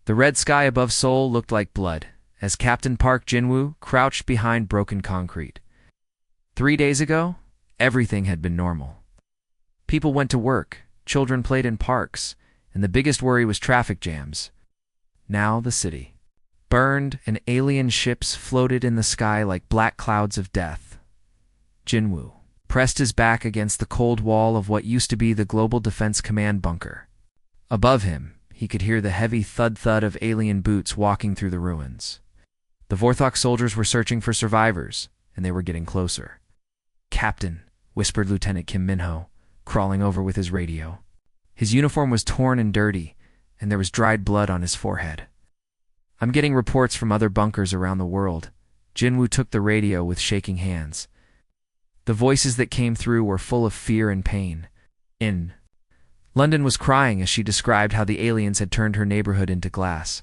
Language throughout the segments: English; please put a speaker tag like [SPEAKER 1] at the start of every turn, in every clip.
[SPEAKER 1] The red sky above Seoul looked like blood, as Captain Park Jinwoo crouched behind broken concrete. 3 days ago, everything had been normal. People went to work, children played in parks, and the biggest worry was traffic jams. Now the city burned, and alien ships floated in the sky like black clouds of death. Jinwoo pressed his back against the cold wall of what used to be the Global Defense Command bunker. Above him, he could hear the heavy thud-thud of alien boots walking through the ruins. The Vorthok soldiers were searching for survivors, and they were getting closer. "Captain," whispered Lieutenant Kim Minho, crawling over with his radio. His uniform was torn and dirty, and there was dried blood on his forehead. "I'm getting reports from other bunkers around the world." Jinwoo took the radio with shaking hands. The voices that came through were full of fear and pain. London was crying as she described how the aliens had turned her neighborhood into glass.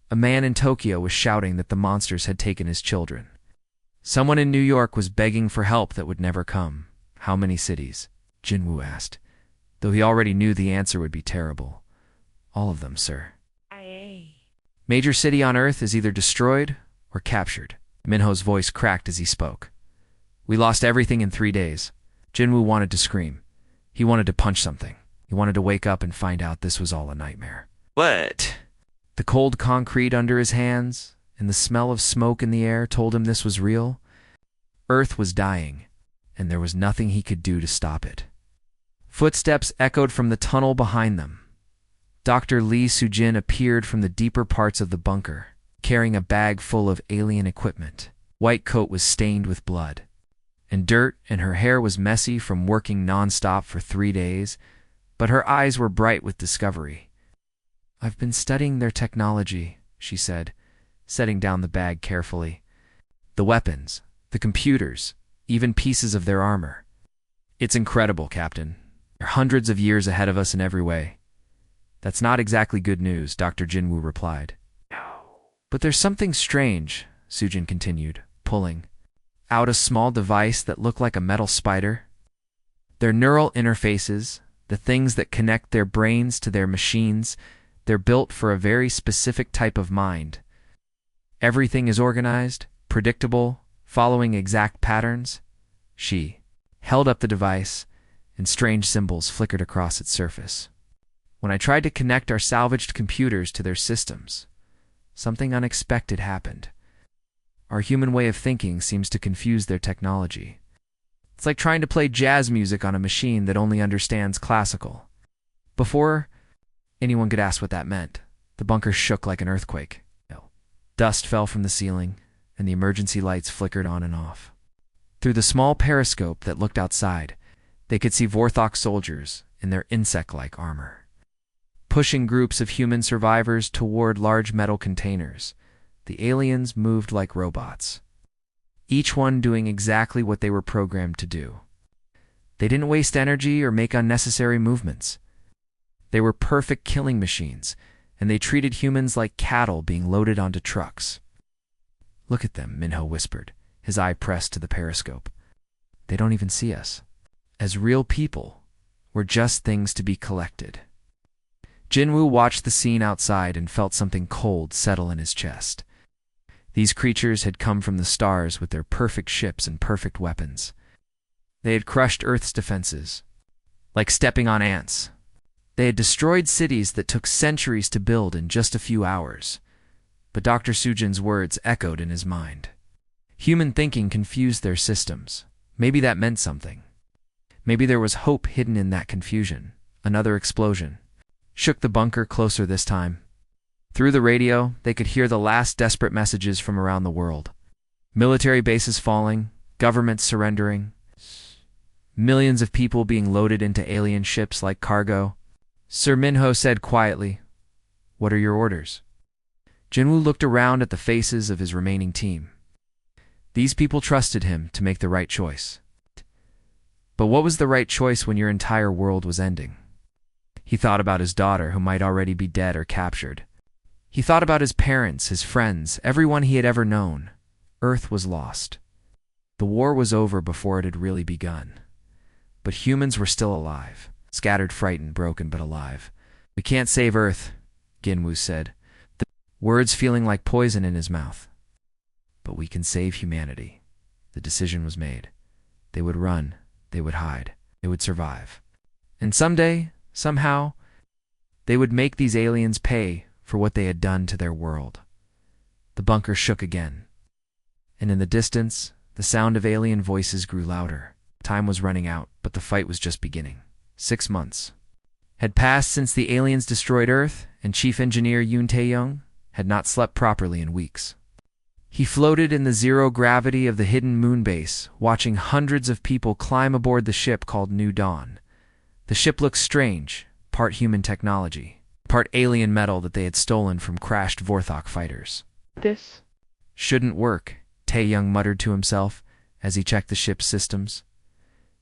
[SPEAKER 1] A man in Tokyo was shouting that the monsters had taken his children. Someone in New York was begging for help that would never come. "How many cities?" Jinwoo asked, though he already knew the answer would be terrible. "All of them, sir." "Major city on Earth is either destroyed or captured." Minho's voice cracked as he spoke. "We lost everything in 3 days." Jinwoo wanted to scream. He wanted to punch something. He wanted to wake up and find out this was all a nightmare. "What?" The cold concrete under his hands and the smell of smoke in the air told him this was real. Earth was dying, and there was nothing he could do to stop it. Footsteps echoed from the tunnel behind them. Dr. Lee Soo-jin appeared from the deeper parts of the bunker, carrying a bag full of alien equipment. White coat was stained with blood and dirt, and her hair was messy from working nonstop for 3 days, but her eyes were bright with discovery. "I've been studying their technology," she said, setting down the bag carefully. "The weapons, the computers, even pieces of their armor. It's incredible, Captain. They're hundreds of years ahead of us in every way." "That's not exactly good news," Dr. Jinwoo replied. "But there's something strange," Soo-jin continued, pulling out a small device that looked like a metal spider. "Their neural interfaces, the things that connect their brains to their machines, they're built for a very specific type of mind. Everything is organized, predictable, following exact patterns." She held up the device, and strange symbols flickered across its surface. "When I tried to connect our salvaged computers to their systems, something unexpected happened. Our human way of thinking seems to confuse their technology. It's like trying to play jazz music on a machine that only understands classical." Before anyone could ask what that meant, the bunker shook like an earthquake. Dust fell from the ceiling, and the emergency lights flickered on and off. Through the small periscope that looked outside, they could see Vorthok soldiers in their insect-like armor, pushing groups of human survivors toward large metal containers. The aliens moved like robots, each one doing exactly what they were programmed to do. They didn't waste energy or make unnecessary movements. They were perfect killing machines, and they treated humans like cattle being loaded onto trucks. "Look at them," Minho whispered, his eye pressed to the periscope. "They don't even see us. As real people, we're just things to be collected." Jinwoo watched the scene outside and felt something cold settle in his chest. These creatures had come from the stars with their perfect ships and perfect weapons. They had crushed Earth's defenses, like stepping on ants. They had destroyed cities that took centuries to build in just a few hours. But Dr. Soo-jin's words echoed in his mind. Human thinking confused their systems. Maybe that meant something. Maybe there was hope hidden in that confusion. Another explosion shook the bunker closer this time. Through the radio, they could hear the last desperate messages from around the world. Military bases falling, governments surrendering, millions of people being loaded into alien ships like cargo. Sir Minho said quietly, "What are your orders?" Jinwoo looked around at the faces of his remaining team. These people trusted him to make the right choice. But what was the right choice when your entire world was ending? He thought about his daughter, who might already be dead or captured. He thought about his parents, his friends, everyone he had ever known. Earth was lost. The war was over before it had really begun. But humans were still alive, scattered, frightened, broken, but alive. "We can't save Earth," Jinwoo said, words feeling like poison in his mouth. But we can save humanity. The decision was made. They would run, they would hide, they would survive. And someday, somehow, they would make these aliens pay for what they had done to their world. The bunker shook again. And in the distance, the sound of alien voices grew louder. Time was running out, but the fight was just beginning. 6 months had passed since the aliens destroyed Earth, and Chief Engineer Yoon Tae-young had not slept properly in weeks. He floated in the zero gravity of the hidden moon base, watching hundreds of people climb aboard the ship called New Dawn. The ship looked strange, part human technology, part alien metal that they had stolen from crashed Vorthok fighters.
[SPEAKER 2] This
[SPEAKER 1] shouldn't work, Tae-young muttered to himself as he checked the ship's systems.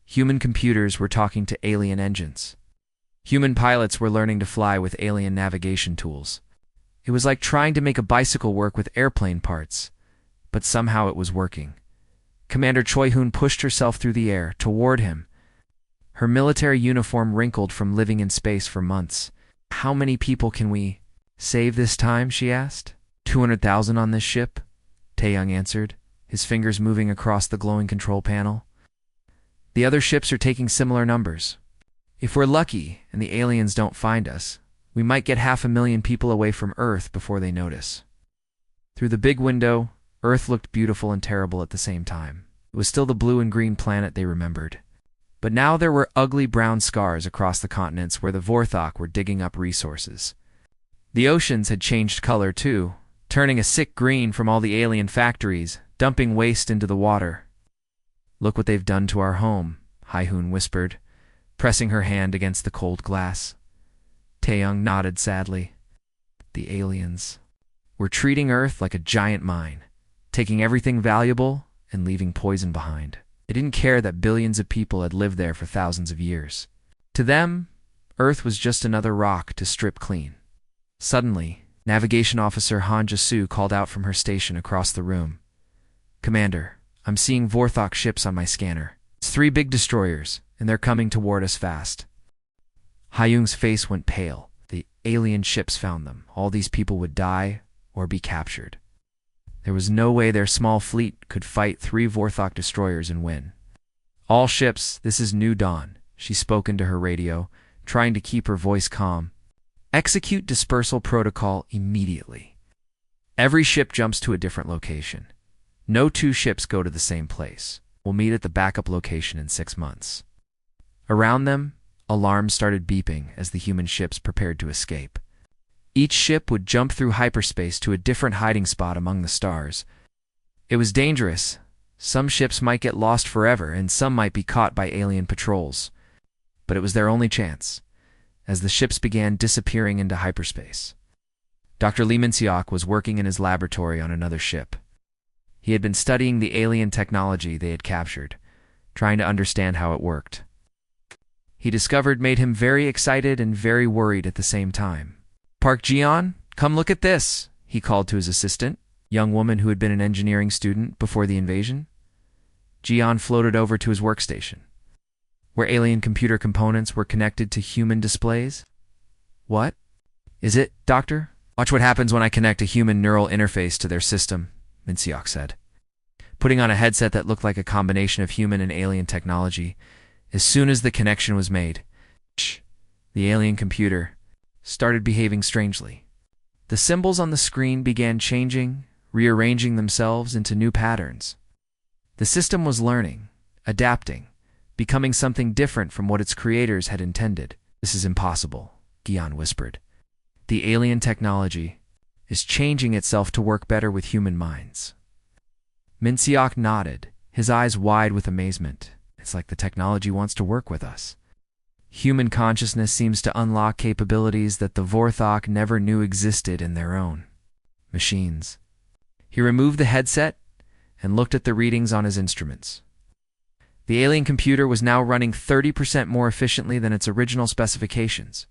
[SPEAKER 1] Human computers were talking to alien engines. Human pilots were learning to fly with alien navigation tools. It was like trying to make a bicycle work with airplane parts, but somehow it was working. Commander Choi-hoon pushed herself through the air toward him. Her military uniform wrinkled from living in space for months. "How many people can we save this time?" she asked. 200,000 on this ship, Tae-young answered, his fingers moving across the glowing control panel. The other ships are taking similar numbers. If we're lucky and the aliens don't find us, we might get 500,000 people away from Earth before they notice. Through the big window, Earth looked beautiful and terrible at the same time. It was still the blue and green planet they remembered. But now there were ugly brown scars across the continents where the Vorthok were digging up resources. The oceans had changed color too, turning a sick green from all the alien factories, dumping waste into the water. "Look what they've done to our home," Hae-hoon whispered, pressing her hand against the cold glass. Tae-young nodded sadly. The aliens were treating Earth like a giant mine, taking everything valuable and leaving poison behind. They didn't care that billions of people had lived there for thousands of years. To them, Earth was just another rock to strip clean. Suddenly, Navigation Officer Han Ja-soo called out from her station across the room. "Commander, I'm seeing Vorthok ships on my scanner. It's 3 big destroyers, and they're coming toward us fast." Hae-young's face went pale. The alien ships found them. All these people would die or be captured. There was no way their small fleet could fight 3 Vorthok destroyers and win. "All ships, this is New Dawn," she spoke into her radio, trying to keep her voice calm. "Execute dispersal protocol immediately. Every ship jumps to a different location. No 2 ships go to the same place. We'll meet at the backup location in 6 months." Around them, alarms started beeping as the human ships prepared to escape. Each ship would jump through hyperspace to a different hiding spot among the stars. It was dangerous. Some ships might get lost forever, and some might be caught by alien patrols. But it was their only chance, as the ships began disappearing into hyperspace. Dr. Lee Min-seok was working in his laboratory on another ship. He had been studying the alien technology they had captured, trying to understand how it worked. He discovered made him very excited and very worried at the same time. "Park Ji-yeon, come look at this," he called to his assistant, young woman who had been an engineering student before the invasion. Ji-yeon floated over to his workstation, where alien computer components were connected to human displays. "What is it, Doctor?" "Watch what happens when I connect a human neural interface to their system," Min-seok said, putting on a headset that looked like a combination of human and alien technology. As soon as the connection was made, the alien computer started behaving strangely. The symbols on the screen began changing, rearranging themselves into new patterns. The system was learning, adapting, becoming something different from what its creators had intended. "This is impossible," Gi-yeon whispered. "The alien technology is changing itself to work better with human minds." Min-seok nodded, his eyes wide with amazement. "It's like the technology wants to work with us. Human consciousness seems to unlock capabilities that the Vorthok never knew existed in their own machines." He removed the headset and looked at the readings on his instruments. The alien computer was now running 30% more efficiently than its original specifications.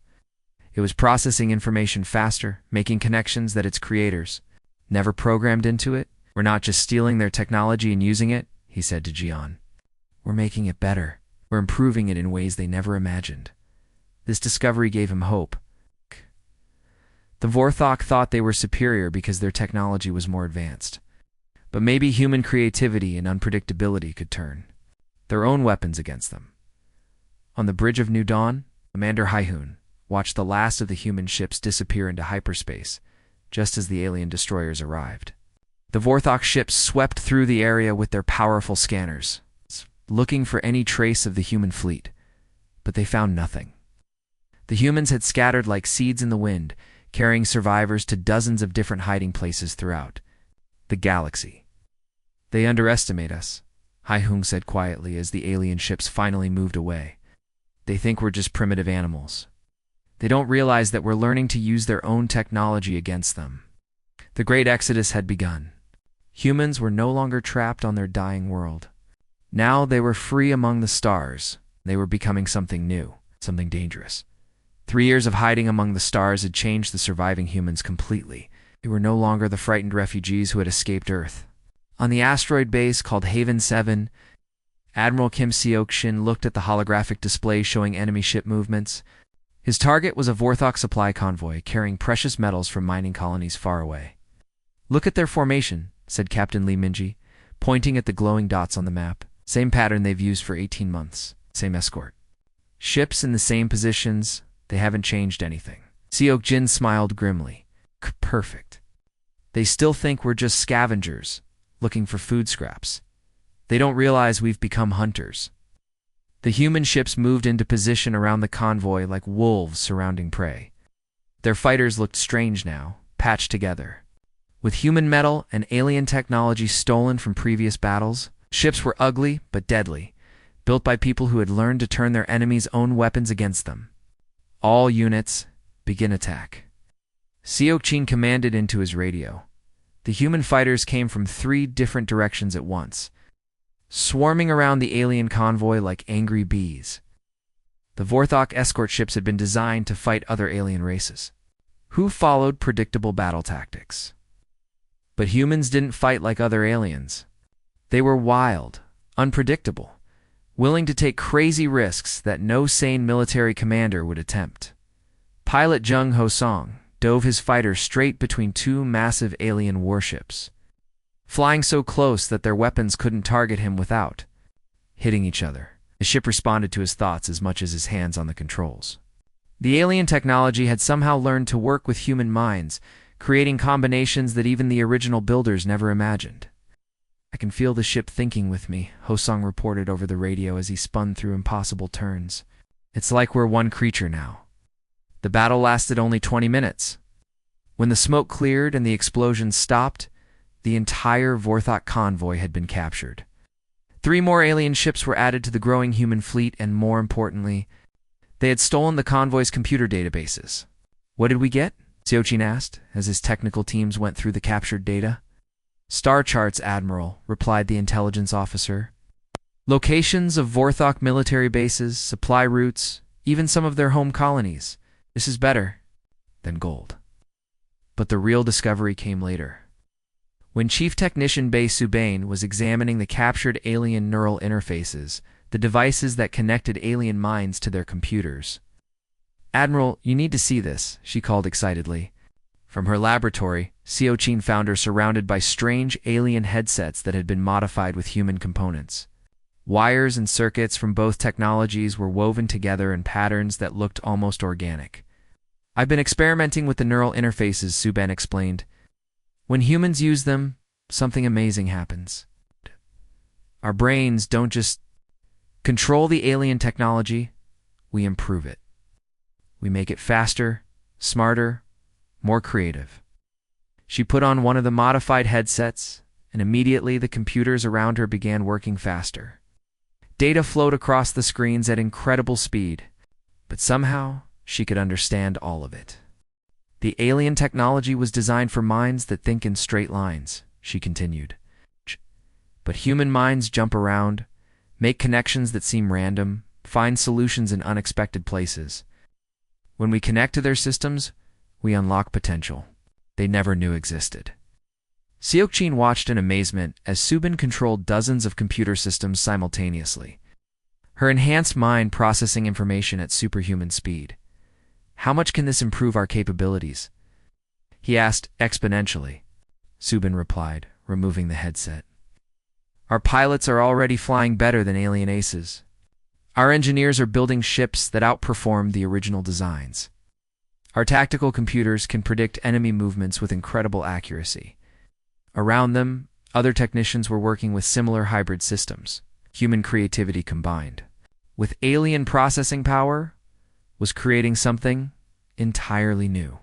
[SPEAKER 1] It was processing information faster, making connections that its creators never programmed into it. "We're not just stealing their technology and using it," he said to Ji-yeon. "We're making it better. We're improving it in ways they never imagined." This discovery gave him hope. The Vorthok thought they were superior because their technology was more advanced. But maybe human creativity and unpredictability could turn their own weapons against them. On the bridge of New Dawn, Commander Haihun watched the last of the human ships disappear into hyperspace, just as the alien destroyers arrived. The Vorthok ships swept through the area with their powerful scanners, looking for any trace of the human fleet, but they found nothing. The humans had scattered like seeds in the wind, carrying survivors to dozens of different hiding places throughout the galaxy. They underestimate us, Haihung said quietly as the alien ships finally moved away. They think we're just primitive animals. They don't realize that we're learning to use their own technology against them. The Great Exodus had begun. Humans were no longer trapped on their dying world. Now they were free among the stars. They were becoming something new, something dangerous. 3 years of hiding among the stars had changed the surviving humans completely. They were no longer the frightened refugees who had escaped Earth. On the asteroid base called Haven 7, Admiral Kim Seok-shin looked at the holographic display showing enemy ship movements. His target was a Vorthok supply convoy carrying precious metals from mining colonies far away. "Look at their formation," said Captain Lee Minji, pointing at the glowing dots on the map. "Same pattern they've used for 18 months. Same escort. Ships in the same positions. They haven't changed anything." Seok-jin smiled grimly. "Perfect. They still think we're just scavengers, looking for food scraps. They don't realize we've become hunters." The human ships moved into position around the convoy like wolves surrounding prey. Their fighters looked strange now, patched together. With human metal and alien technology stolen from previous battles, ships were ugly but deadly, built by people who had learned to turn their enemies' own weapons against them. "All units, begin attack." Seok-jin commanded into his radio. The human fighters came from 3 different directions at once, swarming around the alien convoy like angry bees. The Vorthok escort ships had been designed to fight other alien races, who followed predictable battle tactics. But humans didn't fight like other aliens. They were wild, unpredictable, willing to take crazy risks that no sane military commander would attempt. Pilot Jung Ho-song dove his fighter straight between 2 massive alien warships, flying so close that their weapons couldn't target him without hitting each other. The ship responded to his thoughts as much as his hands on the controls. The alien technology had somehow learned to work with human minds, creating combinations that even the original builders never imagined. "I can feel the ship thinking with me," Ho-song reported over the radio as he spun through impossible turns. "It's like we're one creature now." The battle lasted only 20 minutes. When the smoke cleared and the explosions stopped, the entire Vorthok convoy had been captured. 3 more alien ships were added to the growing human fleet, and more importantly, they had stolen the convoy's computer databases. "What did we get?" Seok-jin asked, as his technical teams went through the captured data. "Star charts, Admiral," replied the intelligence officer. "Locations of Vorthok military bases, supply routes, even some of their home colonies. This is better than gold." But the real discovery came later. When Chief Technician Bae Subane was examining the captured alien neural interfaces, the devices that connected alien minds to their computers. "Admiral, you need to see this," she called excitedly. From her laboratory, Seok-jin found her surrounded by strange alien headsets that had been modified with human components. Wires and circuits from both technologies were woven together in patterns that looked almost organic. "I've been experimenting with the neural interfaces," Subban explained. "When humans use them, something amazing happens. Our brains don't just control the alien technology, we improve it. We make it faster, smarter, more creative." She put on one of the modified headsets, and immediately the computers around her began working faster. Data flowed across the screens at incredible speed, but somehow she could understand all of it. "The alien technology was designed for minds that think in straight lines," she continued. "But human minds jump around, make connections that seem random, find solutions in unexpected places. When we connect to their systems, we unlock potential they never knew existed." Seok-jin watched in amazement as Subin controlled dozens of computer systems simultaneously, her enhanced mind processing information at superhuman speed. "How much can this improve our capabilities?" he asked exponentially. Subin replied, removing the headset. Our pilots are already flying better than alien aces. Our engineers are building ships that outperform the original designs. Our tactical computers can predict enemy movements with incredible accuracy. Around them, other technicians were working with similar hybrid systems, human creativity combined, with alien processing power, was creating something entirely new.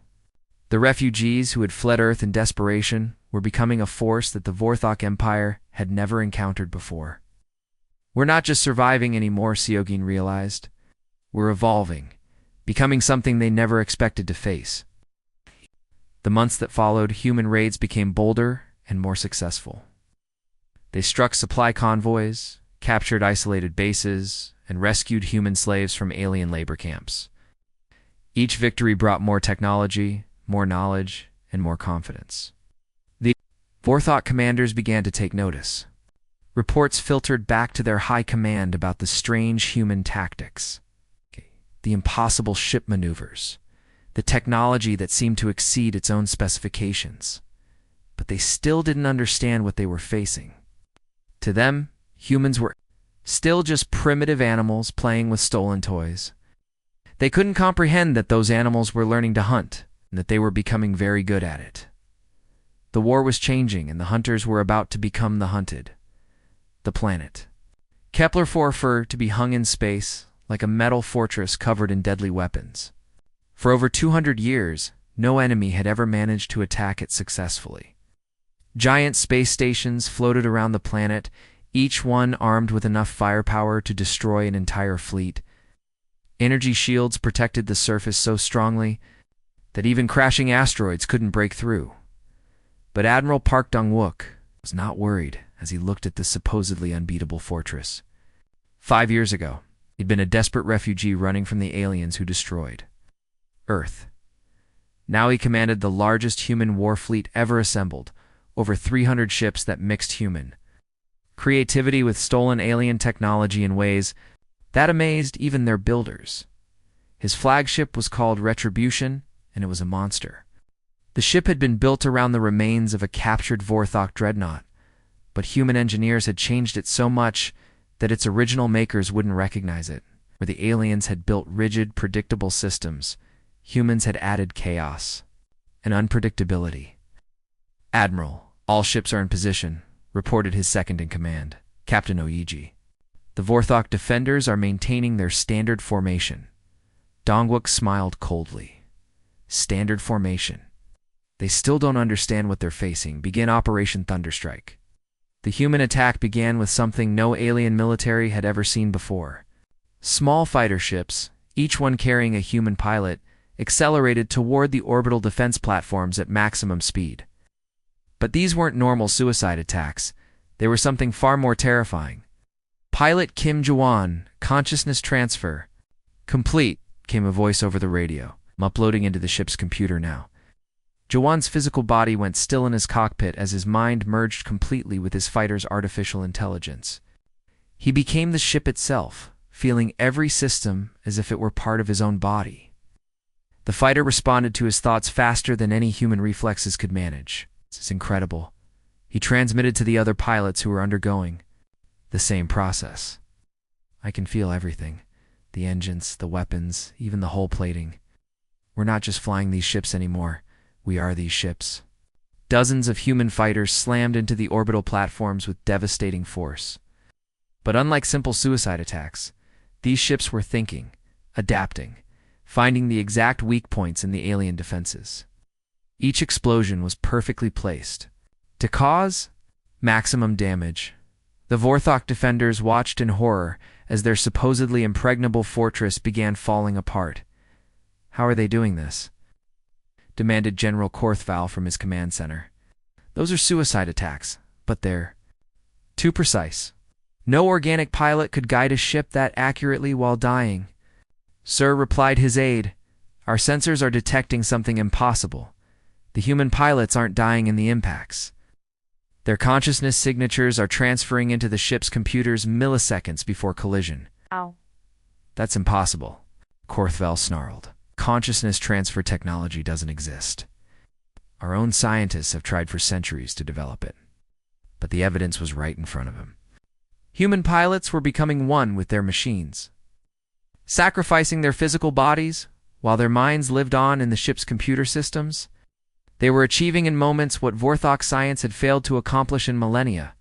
[SPEAKER 1] The refugees who had fled Earth in desperation were becoming a force that the Vorthok Empire had never encountered before. We're not just surviving anymore, Siogin realized. We're evolving, becoming something they never expected to face. The months that followed, human raids became bolder and more successful. They struck supply convoys, captured isolated bases, and rescued human slaves from alien labor camps. Each victory brought more technology, more knowledge, and more confidence. The Vorthok commanders began to take notice. Reports filtered back to their high command about the strange human tactics, the impossible ship maneuvers, the technology that seemed to exceed its own specifications. But they still didn't understand what they were facing. To them, humans were still just primitive animals playing with stolen toys. They couldn't comprehend that those animals were learning to hunt, and that they were becoming very good at it. The war was changing, and the hunters were about to become the hunted. The planet. Kepler 4 to be hung in space, like a metal fortress covered in deadly weapons. For over 200 years, no enemy had ever managed to attack it successfully. Giant space stations floated around the planet, each one armed with enough firepower to destroy an entire fleet. Energy shields protected the surface so strongly that even crashing asteroids couldn't break through. But Admiral Park Dong-wook was not worried as he looked at this supposedly unbeatable fortress. 5 years ago, he'd been a desperate refugee running from the aliens who destroyed Earth. Now he commanded the largest human war fleet ever assembled, over 300 ships that mixed human creativity with stolen alien technology in ways that amazed even their builders. His flagship was called Retribution, and it was a monster. The ship had been built around the remains of a captured Vorthok dreadnought, but human engineers had changed it so much that its original makers wouldn't recognize it. Where the aliens had built rigid, predictable systems, humans had added chaos and unpredictability. Admiral, all ships are in position, reported his second-in-command, Captain Oiji. The Vorthok defenders are maintaining their standard formation. Dong-wook smiled coldly. Standard formation. They still don't understand what they're facing. Begin Operation Thunderstrike. The human attack began with something no alien military had ever seen before. Small fighter ships, each one carrying a human pilot, accelerated toward the orbital defense platforms at maximum speed. But these weren't normal suicide attacks. They were something far more terrifying. Pilot Kim Jawan, consciousness transfer. Complete, came a voice over the radio. I'm uploading into the ship's computer now. Jawan's physical body went still in his cockpit as his mind merged completely with his fighter's artificial intelligence. He became the ship itself, feeling every system as if it were part of his own body. The fighter responded to his thoughts faster than any human reflexes could manage. This is incredible. He transmitted to the other pilots who were undergoing the same process. I can feel everything. The engines, the weapons, even the hull plating. We're not just flying these ships anymore. We are these ships. Dozens of human fighters slammed into the orbital platforms with devastating force. But unlike simple suicide attacks, these ships were thinking, adapting, finding the exact weak points in the alien defenses. Each explosion was perfectly placed to cause maximum damage. The Vorthok defenders watched in horror as their supposedly impregnable fortress began falling apart. How are they doing this? Demanded General Korthval from his command center. Those are suicide attacks, but they're too precise. No organic pilot could guide a ship that accurately while dying. Sir, replied his aide, our sensors are detecting something impossible. The human pilots aren't dying in the impacts. Their consciousness signatures are transferring into the ship's computers milliseconds before collision.
[SPEAKER 2] Ow.
[SPEAKER 1] That's impossible, Korthval snarled. Consciousness transfer technology doesn't exist. Our own scientists have tried for centuries to develop it. But the evidence was right in front of him. Human pilots were becoming one with their machines, sacrificing their physical bodies while their minds lived on in the ship's computer systems. They were achieving in moments what Vorthok science had failed to accomplish in millennia.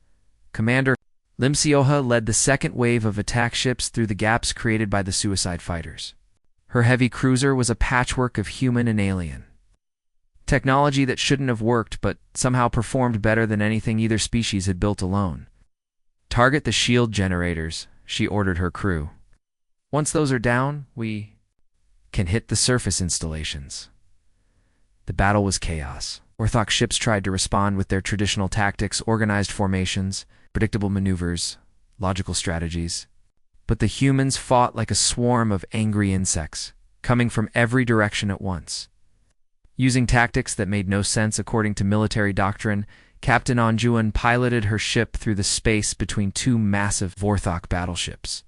[SPEAKER 1] Commander Limsioha led the second wave of attack ships through the gaps created by the suicide fighters. Her heavy cruiser was a patchwork of human and alien technology that shouldn't have worked but somehow performed better than anything either species had built alone. Target the shield generators, she ordered her crew. Once those are down, we can hit the surface installations. The battle was chaos. Vorthok ships tried to respond with their traditional tactics, organized formations, predictable maneuvers, logical strategies. But the humans fought like a swarm of angry insects, coming from every direction at once. Using tactics that made no sense according to military doctrine, Captain Anjuan piloted her ship through the space between two massive Vorthok battleships,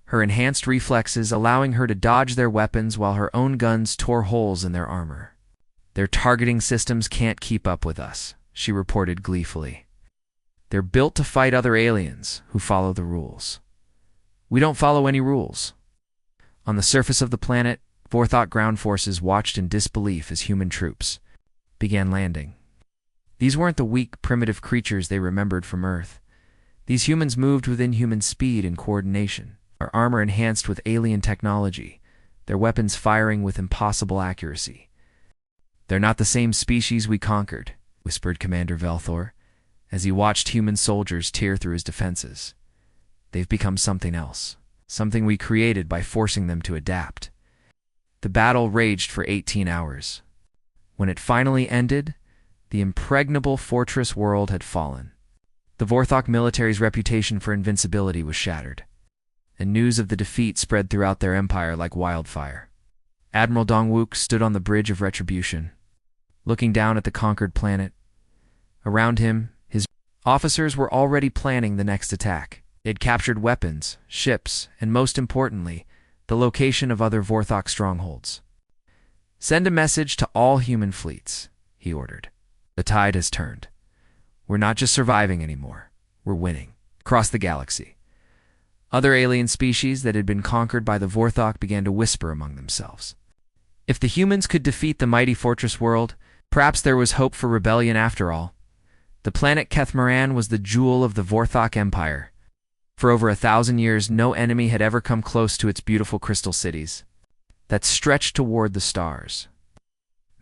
[SPEAKER 1] her enhanced reflexes allowing her to dodge their weapons while her own guns tore holes in their armor. Their targeting systems can't keep up with us, she reported gleefully. They're built to fight other aliens who follow the rules. We don't follow any rules. On the surface of the planet, Vorthok ground forces watched in disbelief as human troops began landing. These weren't the weak, primitive creatures they remembered from Earth. These humans moved with inhuman speed and coordination, their armor enhanced with alien technology, their weapons firing with impossible accuracy. They're not the same species we conquered, whispered Commander Velthor, as he watched human soldiers tear through his defenses. They've become something else, something we created by forcing them to adapt. The battle raged for 18 hours. When it finally ended, the impregnable fortress world had fallen. The Vorthok military's reputation for invincibility was shattered, and news of the defeat spread throughout their empire like wildfire. Admiral Dongwook stood on the bridge of retribution, looking down at the conquered planet. Around him, his officers were already planning the next attack. They'd captured weapons, ships, and most importantly, the location of other Vorthok strongholds. Send a message to all human fleets, he ordered. The tide has turned. We're not just surviving anymore. We're winning. Across the galaxy, other alien species that had been conquered by the Vorthok began to whisper among themselves. If the humans could defeat the mighty fortress world, perhaps there was hope for rebellion after all. The planet Kethmaran was the jewel of the Vorthok Empire. For over 1,000 years, no enemy had ever come close to its beautiful crystal cities that stretched toward the stars.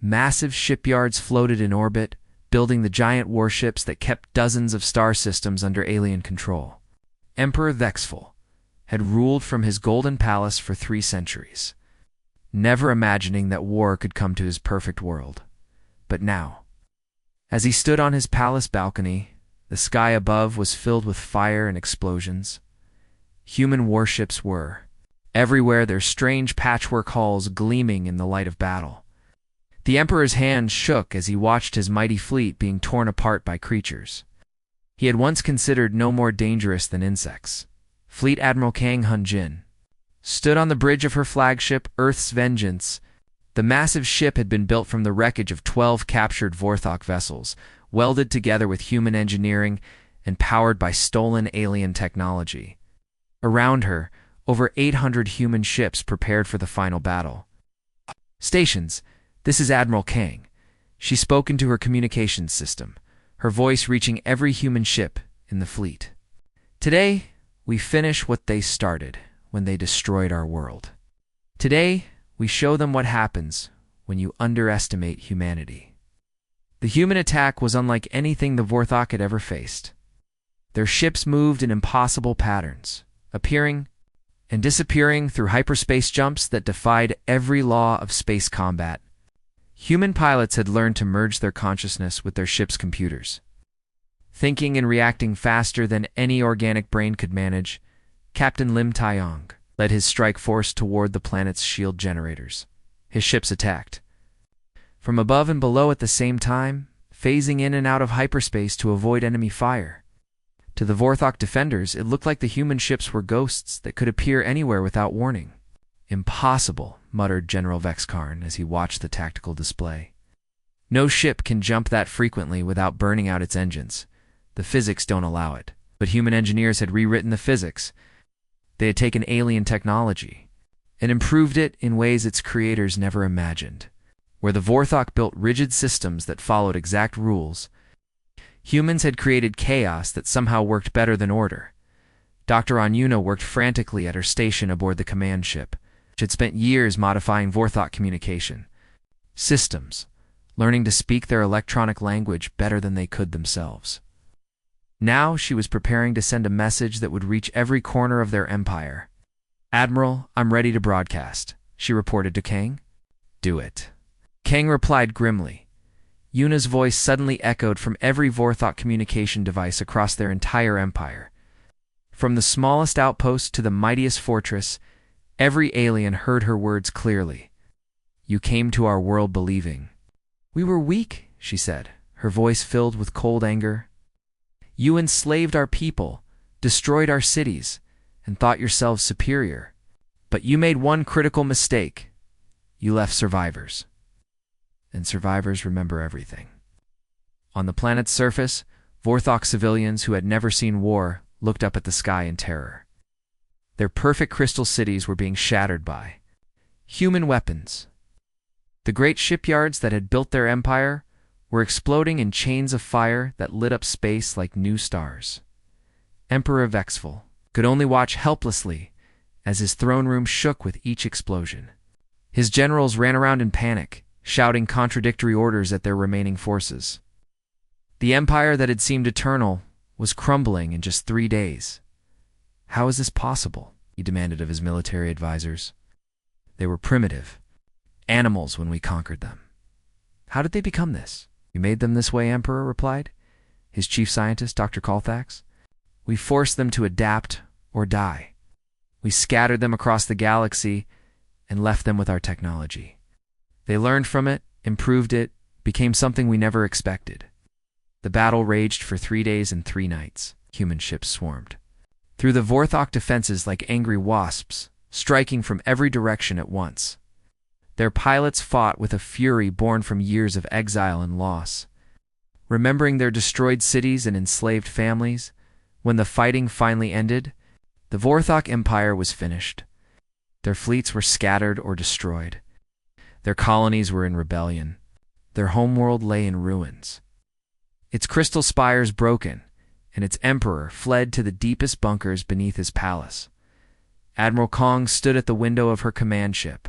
[SPEAKER 1] Massive shipyards floated in orbit, building the giant warships that kept dozens of star systems under alien control. Emperor Vexful had ruled from his golden palace for 3 centuries, never imagining that war could come to his perfect world. But now, as he stood on his palace balcony, the sky above was filled with fire and explosions. Human warships were, everywhere their strange patchwork hulls gleaming in the light of battle. The Emperor's hand shook as he watched his mighty fleet being torn apart by creatures he had once considered no more dangerous than insects. Fleet Admiral Kang Hun-jin stood on the bridge of her flagship, Earth's Vengeance. The massive ship had been built from the wreckage of 12 captured Vorthok vessels, welded together with human engineering and powered by stolen alien technology. Around her, over 800 human ships prepared for the final battle. Stations, this is Admiral Kang. She spoke into her communications system, her voice reaching every human ship in the fleet. Today, we finish what they started when they destroyed our world. Today, we show them what happens when you underestimate humanity. The human attack was unlike anything the Vorthok had ever faced. Their ships moved in impossible patterns, appearing and disappearing through hyperspace jumps that defied every law of space combat. Human pilots had learned to merge their consciousness with their ship's computers. Thinking and reacting faster than any organic brain could manage, Captain Lim Taeyong led his strike force toward the planet's shield generators. His ships attacked from above and below at the same time, phasing in and out of hyperspace to avoid enemy fire. To the Vorthok defenders, it looked like the human ships were ghosts that could appear anywhere without warning. "Impossible," muttered General Vexkarn as he watched the tactical display. No ship can jump that frequently without burning out its engines. The physics don't allow it. But human engineers had rewritten the physics. They had taken alien technology and improved it in ways its creators never imagined. Where the Vorthok built rigid systems that followed exact rules, humans had created chaos that somehow worked better than order. Dr. Anyuna worked frantically at her station aboard the command ship. She had spent years modifying Vorthok communication systems, learning to speak their electronic language better than they could themselves. Now she was preparing to send a message that would reach every corner of their empire. "Admiral, I'm ready to broadcast," she reported to Kang. "Do it." Kang replied grimly. Yuna's voice suddenly echoed from every Vorthok communication device across their entire empire. From the smallest outpost to the mightiest fortress, every alien heard her words clearly. "You came to our world believing." "We were weak," she said, her voice filled with cold anger. "You enslaved our people, destroyed our cities, and thought yourselves superior. But you made one critical mistake. You left survivors. And survivors remember everything." On the planet's surface, Vorthok civilians who had never seen war looked up at the sky in terror. Their perfect crystal cities were being shattered by human weapons. The great shipyards that had built their empire were exploding in chains of fire that lit up space like new stars. Emperor Vexful could only watch helplessly as his throne room shook with each explosion. His generals ran around in panic, shouting contradictory orders at their remaining forces. The empire that had seemed eternal was crumbling in just 3 days. "How is this possible?" he demanded of his military advisors. "They were primitive, animals when we conquered them. How did they become this?" "We made them this way," Emperor replied, his chief scientist, Dr. Colthax. "We forced them to adapt or die. We scattered them across the galaxy and left them with our technology. They learned from it, improved it, became something we never expected." The battle raged for 3 days and 3 nights. Human ships swarmed through the Vorthok defenses like angry wasps, striking from every direction at once. Their pilots fought with a fury born from years of exile and loss. Remembering their destroyed cities and enslaved families, when the fighting finally ended, the Vorthok Empire was finished. Their fleets were scattered or destroyed. Their colonies were in rebellion. Their homeworld lay in ruins. Its crystal spires broken, and its emperor fled to the deepest bunkers beneath his palace. Admiral Kong stood at the window of her command ship,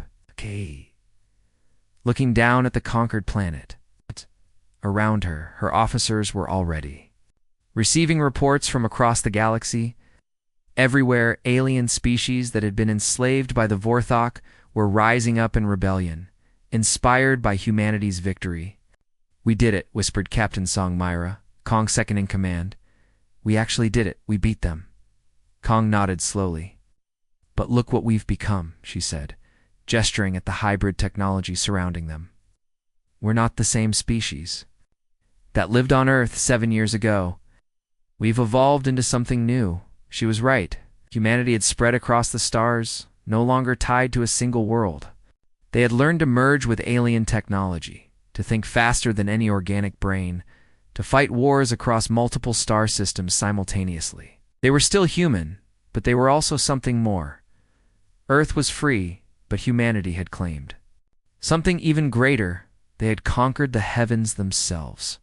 [SPEAKER 1] looking down at the conquered planet. Around her, her officers were already receiving reports from across the galaxy. Everywhere, alien species that had been enslaved by the Vorthok were rising up in rebellion, inspired by humanity's victory. "We did it," whispered Captain Song Myra, Kong's second in command. "We actually did it. We beat them." Kong nodded slowly. "But look what we've become," she said, gesturing at the hybrid technology surrounding them. "We're not the same species that lived on Earth 7 years ago. We've evolved into something new." She was right. Humanity had spread across the stars, no longer tied to a single world. They had learned to merge with alien technology, to think faster than any organic brain, to fight wars across multiple star systems simultaneously. They were still human, but they were also something more. Earth was free, but humanity had claimed something even greater. They had conquered the heavens themselves.